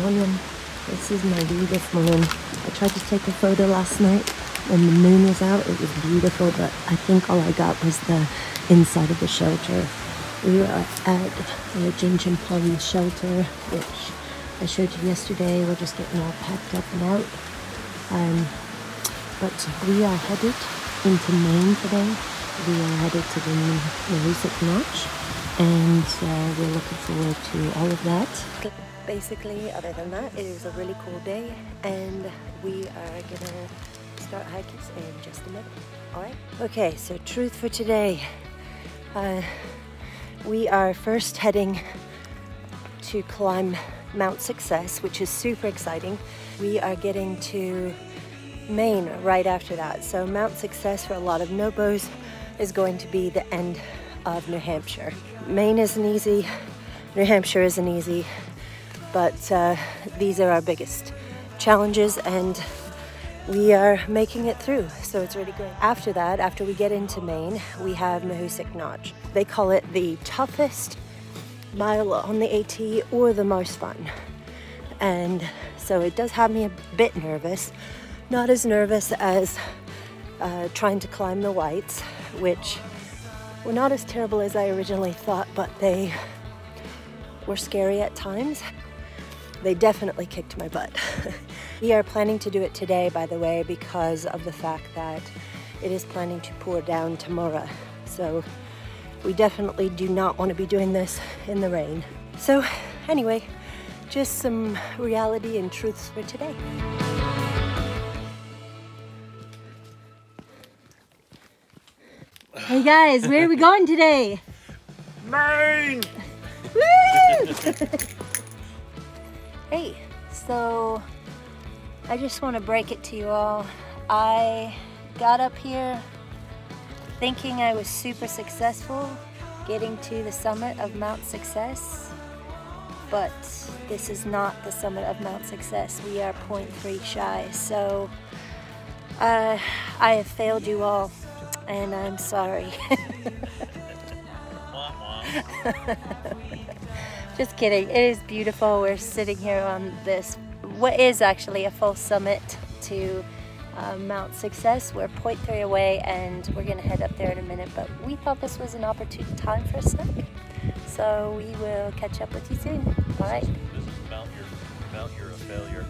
morning. This is my view this morning. I tried to take a photo last night when the moon was out. It was beautiful, but I think all I got was the inside of the shelter. We were at the Gentian pond shelter, which I showed you yesterday. We're just getting all packed up and out. But we are headed into Maine today. We are headed to the Mahoousuc Notch, and we're looking forward to all of that. Basically, other than that, it is a really cool day, and we are gonna start hiking in just a minute. All right? Okay, so truth for today. We are first heading to climb Mount Success, which is super exciting. We are getting to Maine right after that. So Mount Success for a lot of nobos is going to be the end of New Hampshire. Maine isn't easy, New Hampshire isn't easy, but these are our biggest challenges, and we are making it through, so it's really great. After that, after we get into Maine, we have Mahoousuc Notch. They call it the toughest mile on the AT or the most fun. And so it does have me a bit nervous. Not as nervous as trying to climb the Whites, which were not as terrible as I originally thought, but they were scary at times. They definitely kicked my butt. We are planning to do it today, by the way, because of the fact that it is planning to pour down tomorrow. So we definitely do not want to be doing this in the rain. So anyway, just some reality and truths for today. Hey guys, where are we going today? Maine! Woo! Hey, so I just want to break it to you all. I got up here thinking I was super successful getting to the summit of Mount Success, but this is not the summit of Mount Success. We are 0.3 shy, so I have failed you all, and I'm sorry. Just kidding, it is beautiful. We're sitting here on this, what is actually a full summit to Mount Success. We're 0.3 away, and we're gonna head up there in a minute, but we thought this was an opportune time for a snack. So we will catch up with you soon, all right? This is about you're a failure.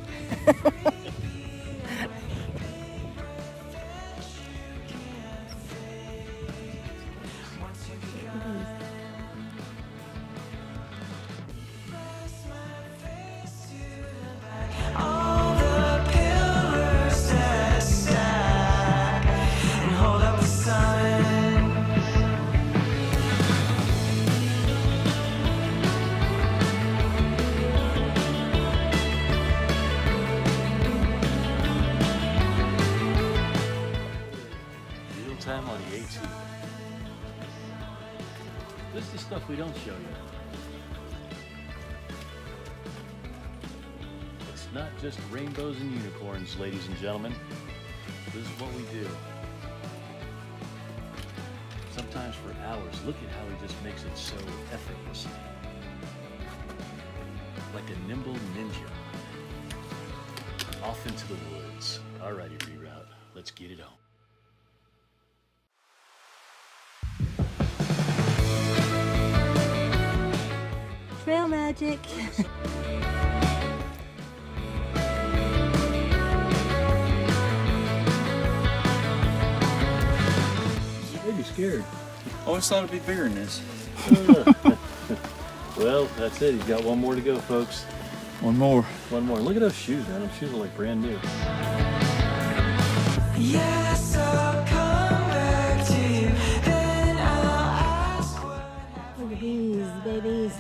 Time on the AT. This is the stuff we don't show you. It's not just rainbows and unicorns, ladies and gentlemen. This is what we do. Sometimes for hours. Look at how he just makes it so effortlessly. Like a nimble ninja. Off into the woods. Alrighty, reroute. Let's get it on. Trail magic. Maybe scared. I always thought it'd be bigger than this. Well, that's it. He's got one more to go, folks. One more. One more. Look at those shoes, man. Those shoes are like brand new. Yes, I'll come back to you, then I'll ask what happened. Look at these babies.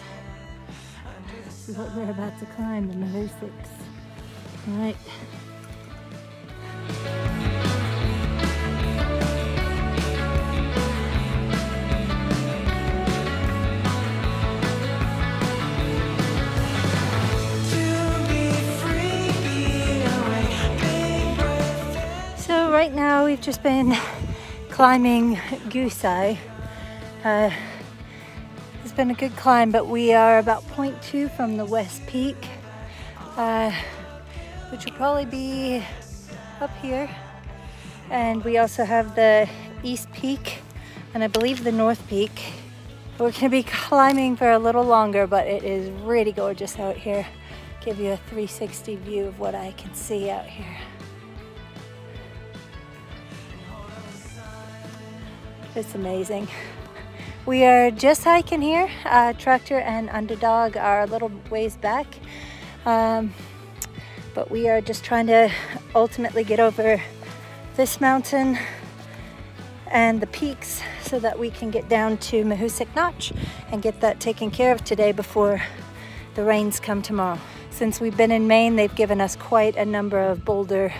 This is what we're about to climb, the Mahoousucs. All right. So right now we've just been climbing Goose Eye. It's been a good climb, but we are about 0.2 from the West Peak. which will probably be up here. And we also have the East Peak and I believe the North Peak. We're gonna be climbing for a little longer, but it is really gorgeous out here. Give you a 360 view of what I can see out here. It's amazing. We are just hiking here. Tractor and Underdog are a little ways back. But we are just trying to ultimately get over this mountain and the peaks so that we can get down to Mahoousuc Notch and get that taken care of today before the rains come tomorrow. Since we've been in Maine, they've given us quite a number of boulder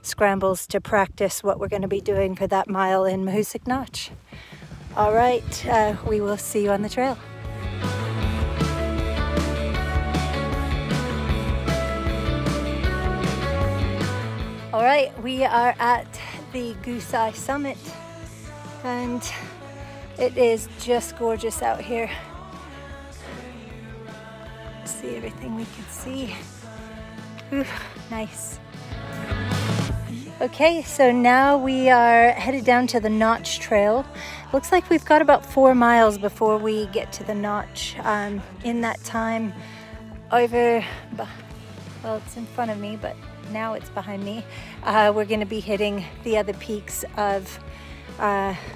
scrambles to practice what we're going to be doing for that mile in Mahoousuc Notch. All right, we will see you on the trail. All right, we are at the Goose Eye Summit and it is just gorgeous out here. See everything we can see. Ooh, nice. Okay, so now we are headed down to the Notch Trail. Looks like we've got about 4 miles before we get to the Notch. In that time, well, it's in front of me, but now it's behind me. We're gonna be hitting the other peaks of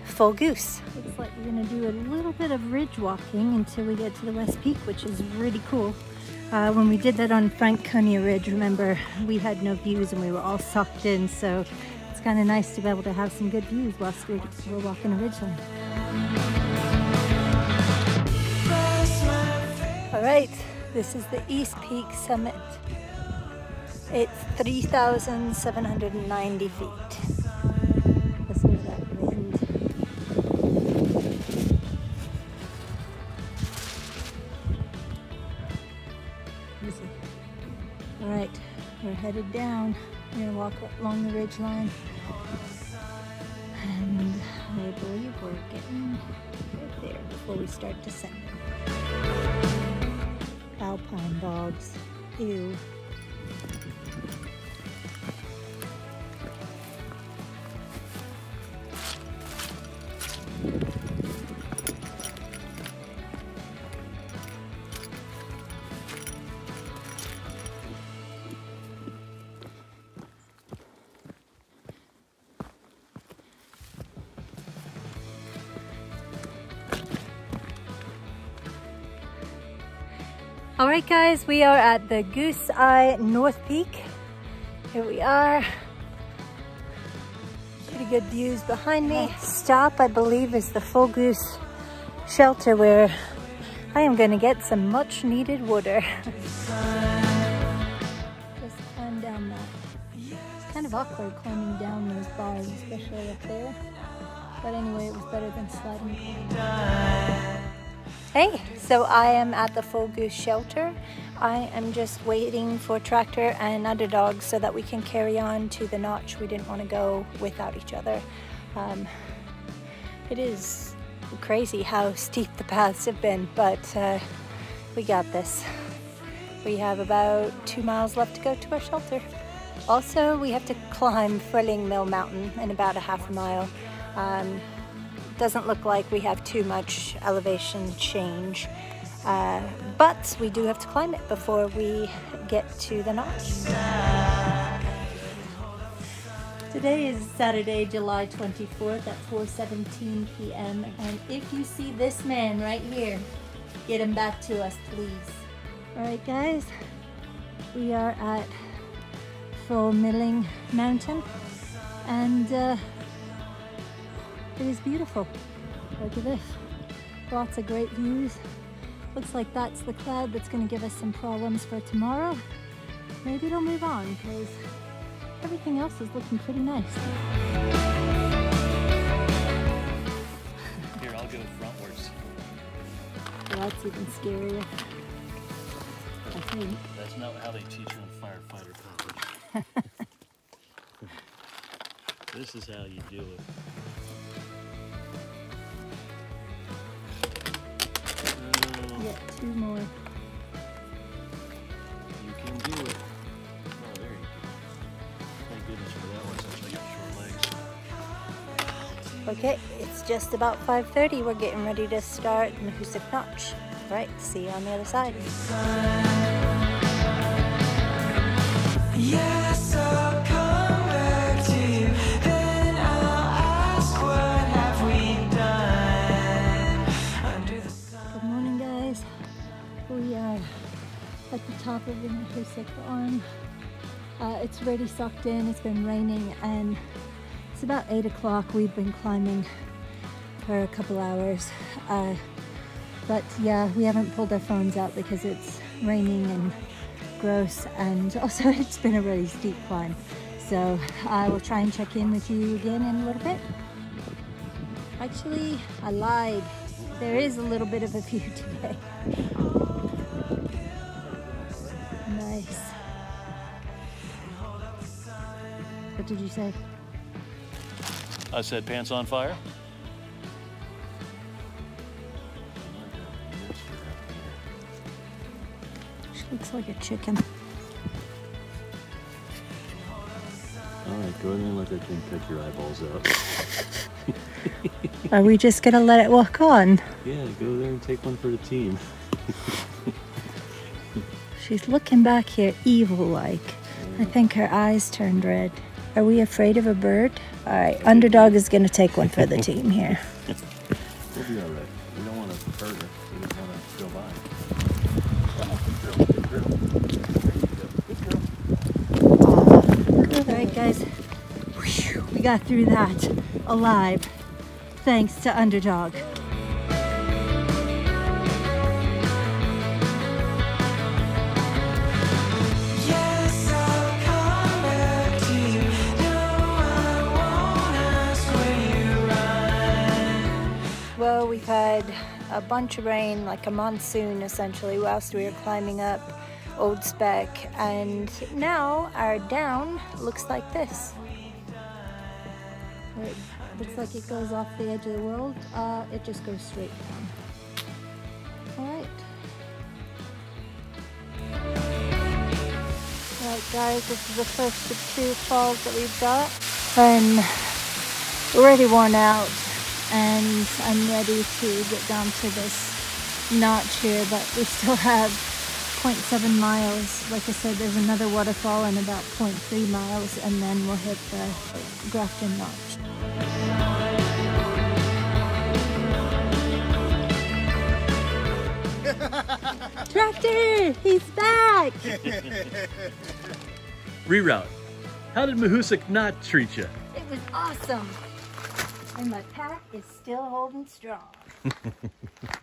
Full Goose. Looks like we're gonna do a little bit of ridge walking until we get to the West Peak, which is really cool. When we did that on Franconia Ridge, remember, we had no views and we were all sucked in, so it's kind of nice to be able to have some good views whilst we're walking a ridgeline. All right, this is the East Peak Summit. It's 3,790 feet. Listen to that wind. All right, we're headed down. We're gonna walk along the ridge line. And I believe we're getting right there before we start descending. Alpine dogs, ew. All right, guys, we are at the Goose Eye North Peak. Here we are. Pretty good views behind me. Stop, I believe, is the Full Goose shelter where I am going to get some much needed water. Just climb down that. It's kind of awkward climbing down those bars, especially up there. But anyway, it was better than sliding down. Hey, so I am at the Full Goose shelter. I am just waiting for Tractor and Underdog so that we can carry on to the Notch. We didn't want to go without each other. It is crazy how steep the paths have been, but we got this. We have about 2 miles left to go to our shelter. Also, we have to climb Frilling Mill Mountain in about a half a mile. Doesn't look like we have too much elevation change, but we do have to climb it before we get to the Notch. Today is Saturday, July 24th at 4:17 p.m. and if you see this man right here, get him back to us, please. All right, guys, we are at Full Milling Mountain, and it is beautiful. Look at this. Lots of great views. Looks like that's the cloud that's going to give us some problems for tomorrow. Maybe it'll move on because everything else is looking pretty nice. Here, I'll go frontwards. Well, that's even scarier, I think. That's not how they teach you in firefighter college. This is how you do it. Yeah, 2 more. You can do it. Okay, it's just about 5:30. We're getting ready to start Mahoousuc Notch. Right, see you on the other side. Yes, I'll come back to you. Then I'll ask, what have we done under the sun? Good morning, guys. We are at the top of the Mahoousuc arm. It's already sucked in. It's been raining and it's about 8 o'clock. We've been climbing for a couple hours. But yeah, we haven't pulled our phones out because it's raining and gross, and also it's been a really steep climb. So I will try and check in with you again in a little bit. Actually, I lied. There is a little bit of a view today. Nice. What did you say? I said pants on fire. She looks like a chicken. Alright, go in there and let that thing pick your eyeballs out. Are we just gonna let it walk on? Yeah, go there and take one for the team. She's looking back here evil-like. I think her eyes turned red. Are we afraid of a bird? All right, Underdog is gonna take one for the team here. We'll be all right. We don't want to hurt her. We just want to go by. All right, guys. Whew, we got through that alive, thanks to Underdog. Yes, I'll come back to you. No, I won't ask where you run. Well, we've had a bunch of rain, like a monsoon essentially, whilst we were climbing up Old Spec, and now our down looks like this. It looks like it goes off the edge of the world. It just goes straight down. Alright. Alright guys, this is the first of 2 falls that we've got. I'm already worn out and I'm ready to get down to this notch here, but we still have 0.7 miles. Like I said, there's another waterfall in about 0.3 miles and then we'll hit the Grafton Notch. Tractor! He's back! Reroute. How did Mahoousuc not treat you? It was awesome! And my pack is still holding strong.